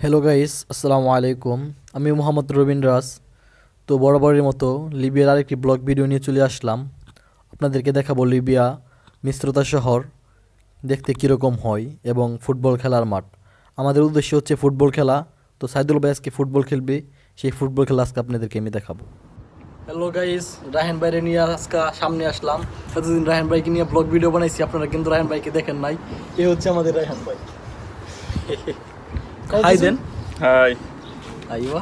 Hello guys, আসসালামু আলাইকুম। আমি মোহাম্মদ রবিন রাজ। তো বরাবরের মতো লিবিয়ার আরেকটি ব্লগ ভিডিও নিয়ে চলে আসলাম। আপনাদেরকে দেখাবো লিবিয়া মিশ্রতা শহর দেখতে কীরকম হয় এবং ফুটবল খেলার মাঠ। আমাদের উদ্দেশ্য হচ্ছে ফুটবল খেলা। তো সাইদুল ভাই আজকে ফুটবল খেলবে, সেই ফুটবল খেলা আজকে আপনাদেরকে আমি দেখাবো। হ্যালো গাইস, রায়হান ভাইরে নিয়ে আজকে সামনে আসলাম। এতদিন রায়হান ভাইকে নিয়ে ব্লগ ভিডিও বানাইছি, আপনারা কিন্তু রায়হান ভাইকে দেখেন নাই। এ হচ্ছে আমাদের রায়হান ভাই। হাই দেন। হাই। আইওয়া।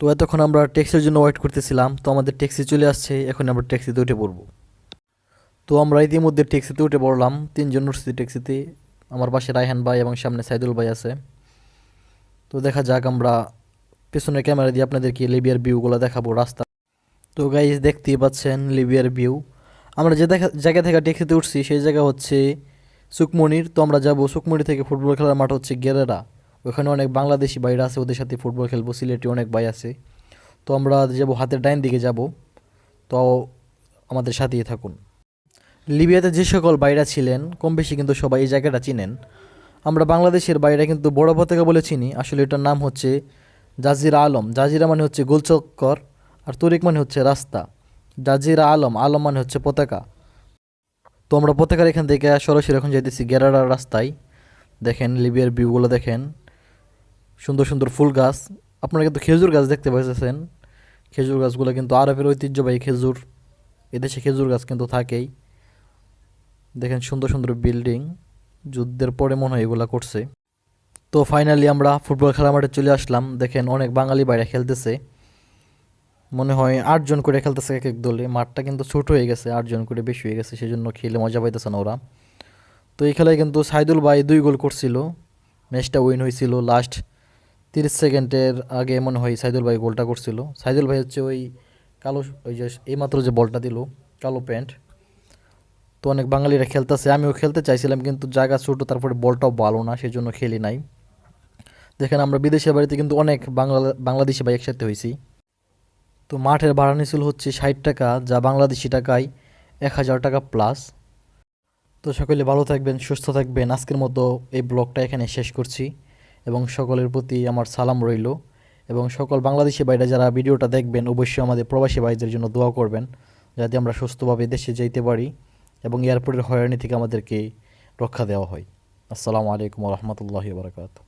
তো এতক্ষণ আমরা ট্যাক্সির জন্য ওয়েট করতেছিলাম, তো আমাদের ট্যাক্সি চলে আসছে, এখন আমরা ট্যাক্সিতে উঠে পড়বো। তো আমরা ইতিমধ্যে ট্যাক্সিতে উঠে পড়লাম, তিনজন উঠছি ট্যাক্সিতে। আমার পাশে রায়হান ভাই এবং সামনে সাইদুল ভাই আছে। তো দেখা যাক, আমরা পেছনের ক্যামেরা দিয়ে আপনাদেরকে লিবিয়ার ভিউগুলো দেখাবো রাস্তা। তো গাইজ দেখতেই পাচ্ছেন লিবিয়ার ভিউ। আমরা যে জায়গা থেকে ট্যাক্সিতে উঠছি সেই জায়গা হচ্ছে সুকমনির। তো আমরা যাব সুকমনি থেকে ফুটবল খেলার মাঠ হচ্ছে গেরেরা। ওখানে অনেক বাংলাদেশি ভাইরা আছে, ওদের সাথে ফুটবল খেলবো। সিলেটি অনেক ভাই আছে। তো আমরা যাব হাতের ডাইন দিকে যাব। তো আমাদের সাথেই থাকুন। লিবিয়াতে যে সকল বাইরা ছিলেন কম বেশি কিন্তু সবাই এই জায়গাটা চিনেন। আমরা বাংলাদেশের বাইরে কিন্তু বড় পতাকা বলে চিনি, আসলে এটার নাম হচ্ছে জাজিরা আলম। জাজিরা মানে হচ্ছে গোলচক্কর, আর তরিক মানে হচ্ছে রাস্তা। জাজিরা আলম, আলম মানে হচ্ছে পতাকা। তো আমরা পতাকার এখান থেকে সরাসরি এখন যাইতেছি গেরারার রাস্তায়। দেখেন লিবিয়ার ভিউগুলো দেখেন, সুন্দর সুন্দর ফুল গাছ। আপনারা কিন্তু খেজুর গাছ দেখতে পাইতেছেন। খেজুর গাছগুলো কিন্তু আরবের ঐতিহ্যবাহী খেজুর। এদেশে খেজুর গাছ কিন্তু থাকেই। দেখেন সুন্দর সুন্দর বিল্ডিং, যুদ্ধের পরে মনে হয় এগুলা করছে। তো ফাইনালি আমরা ফুটবল খেলার মাঠে চলে আসলাম। দেখেন অনেক বাঙালি বাইরে খেলতেছে, মনে হয় 8 জন করে খেলতেছে এক এক দলে। মাঠটা কিন্তু ছোট হয়ে গেছে, 8 জন করে বেশি হয়ে গেছে, সেজন্য খেলে মজা পাইতেছে না ওরা। তো এই খেলায় কিন্তু সাইদুল ভাই 2 গোল করছিল, ম্যাচটা উইন হয়েছিল লাস্ট 30 সেকেন্ডের আগে মনে হয় সাইদুল ভাই গোলটা করছিল। সাইদুল ভাই হচ্ছে ওই কালো, ওই যে এইমাত্র যে বলটা দিল, কালো প্যান্ট। তো অনেক বাঙালিরা খেলতেছে, আমিও খেলতে চাইছিলাম কিন্তু জায়গা ছোটো, তারপরে বলটাও ভালো না, সেই জন্য খেলি নাই। দেখেন আমরা বিদেশের বাড়িতে কিন্তু অনেক বাংলাদেশি ভাই একসাথে হয়েছি। তো মাঠের ভাড়া নিয়েছিল হচ্ছে 60 টাকা, যা বাংলাদেশি টাকায় 1000 টাকা প্লাস। তো সকলে ভালো থাকবেন, সুস্থ থাকবেন। আজকের মতো এই ব্লগটা এখানে শেষ করছি এবং সকলের প্রতি আমার সালাম রইল। এবং সকল বাংলাদেশি ভাইরা যারা ভিডিওটা দেখবেন অবশ্যই আমাদের প্রবাসী ভাইদের জন্য দোয়া করবেন, যাতে আমরা সুস্থভাবে দেশে যেতে পারি এবং এয়ারপোর্টের হয়রানি থেকে আমাদেরকে রক্ষা দেওয়া হয়। আসসালামু আলাইকুম ওয়া রাহমাতুল্লাহি ওয়া বারাকাতুহু।